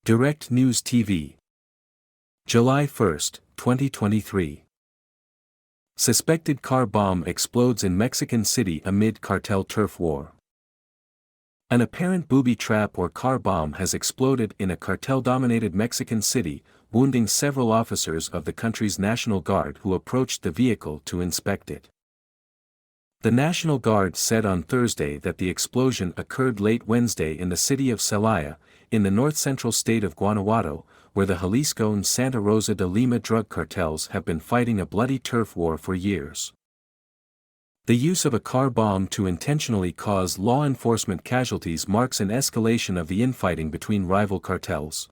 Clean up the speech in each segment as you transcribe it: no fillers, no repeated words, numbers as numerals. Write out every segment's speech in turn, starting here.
Direct News TV. July 1, 2023. Suspected car bomb explodes in Mexican city amid cartel turf war. An apparent booby trap or car bomb has exploded in a cartel-dominated Mexican city, wounding several officers of the country's National Guard who approached the vehicle to inspect it. The National Guard said on Thursday that the explosion occurred late Wednesday in the city of Celaya, in the north-central state of Guanajuato, where the Jalisco and Santa Rosa de Lima drug cartels have been fighting a bloody turf war for years. The use of a car bomb to intentionally cause law enforcement casualties marks an escalation of the infighting between rival cartels.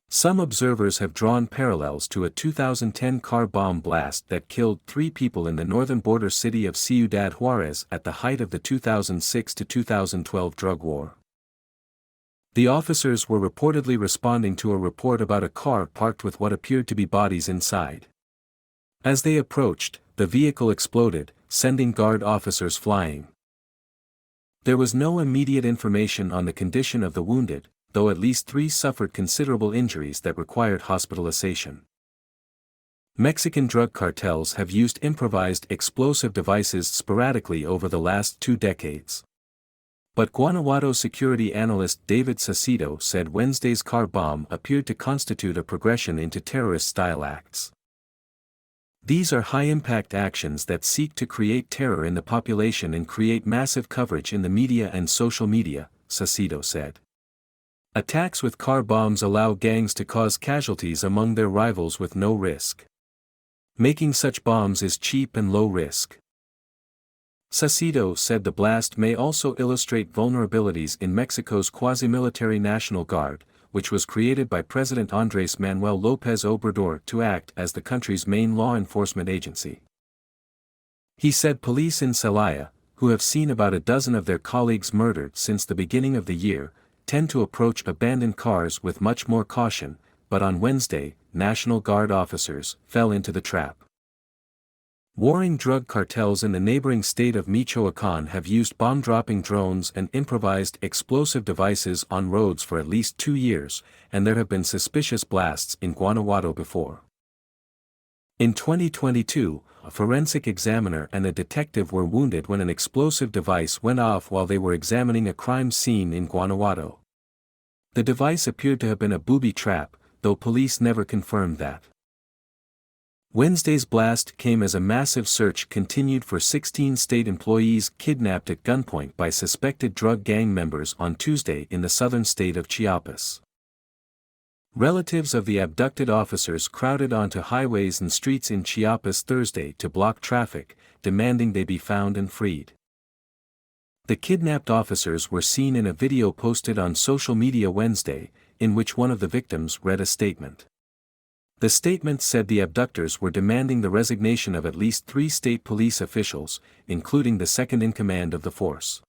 Some observers have drawn parallels to a 2010 car bomb blast that killed 3 people in the northern border city of Ciudad Juarez at the height of the 2006 to 2012 drug war. The officers were reportedly responding to a report about a car parked with what appeared to be bodies inside. As they approached, the vehicle exploded, sending guard officers flying. There was no immediate information on the condition of the wounded, though at least 3 suffered considerable injuries that required hospitalization. Mexican drug cartels have used improvised explosive devices sporadically over the last 2 decades. But Guanajuato security analyst David Saucedo said Wednesday's car bomb appeared to constitute a progression into terrorist-style acts. These are high-impact actions that seek to create terror in the population and create massive coverage in the media and social media, Saucedo said. Attacks with car bombs allow gangs to cause casualties among their rivals with no risk. Making such bombs is cheap and low risk. Saucedo said the blast may also illustrate vulnerabilities in Mexico's quasi-military National Guard, which was created by President Andrés Manuel López Obrador to act as the country's main law enforcement agency. He said police in Celaya, who have seen about a dozen of their colleagues murdered since the beginning of the year, tend to approach abandoned cars with much more caution, but on Wednesday, National Guard officers fell into the trap. Warring drug cartels in the neighboring state of Michoacán have used bomb-dropping drones and improvised explosive devices on roads for at least 2 years, and there have been suspicious blasts in Guanajuato before. In 2022, a forensic examiner and a detective were wounded when an explosive device went off while they were examining a crime scene in Guanajuato. The device appeared to have been a booby trap, though police never confirmed that. Wednesday's blast came as a massive search continued for 16 state employees kidnapped at gunpoint by suspected drug gang members on Tuesday in the southern state of Chiapas. Relatives of the abducted officers crowded onto highways and streets in Chiapas Thursday to block traffic, demanding they be found and freed. The kidnapped officers were seen in a video posted on social media Wednesday, in which one of the victims read a statement. The statement said the abductors were demanding the resignation of at least 3 state police officials, including the second-in-command of the force.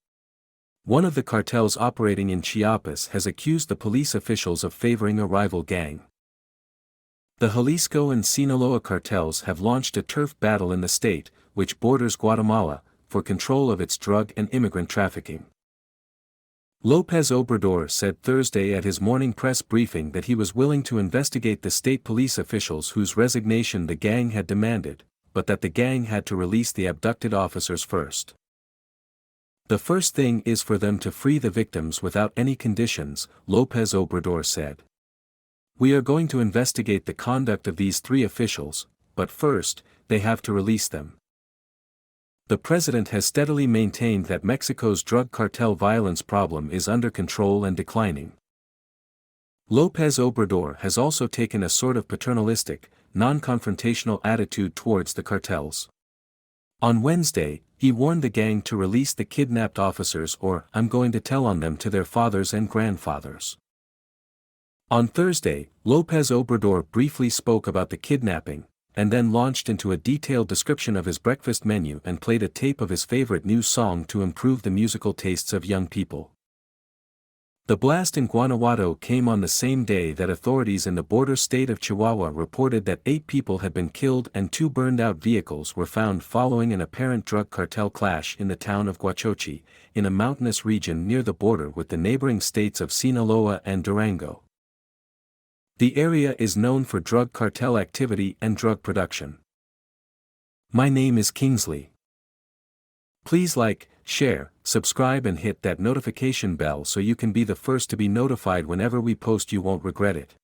One of the cartels operating in Chiapas has accused the police officials of favoring a rival gang. The Jalisco and Sinaloa cartels have launched a turf battle in the state, which borders Guatemala, for control of its drug and immigrant trafficking. López Obrador said Thursday at his morning press briefing that he was willing to investigate the state police officials whose resignation the gang had demanded, but that the gang had to release the abducted officers first. The first thing is for them to free the victims without any conditions, López Obrador said. We are going to investigate the conduct of these 3 officials, but first, they have to release them. The president has steadily maintained that Mexico's drug cartel violence problem is under control and declining. López Obrador has also taken a sort of paternalistic, non-confrontational attitude towards the cartels. On Wednesday, he warned the gang to release the kidnapped officers or "I'm going to tell on them to their fathers and grandfathers." On Thursday, López Obrador briefly spoke about the kidnapping, and then launched into a detailed description of his breakfast menu and played a tape of his favorite new song to improve the musical tastes of young people. The blast in Guanajuato came on the same day that authorities in the border state of Chihuahua reported that 8 people had been killed and 2 burned-out vehicles were found following an apparent drug cartel clash in the town of Huachochi, in a mountainous region near the border with the neighboring states of Sinaloa and Durango. The area is known for drug cartel activity and drug production. My name is Kingsley. Please like, share, subscribe and hit that notification bell so you can be the first to be notified whenever we post. You won't regret it.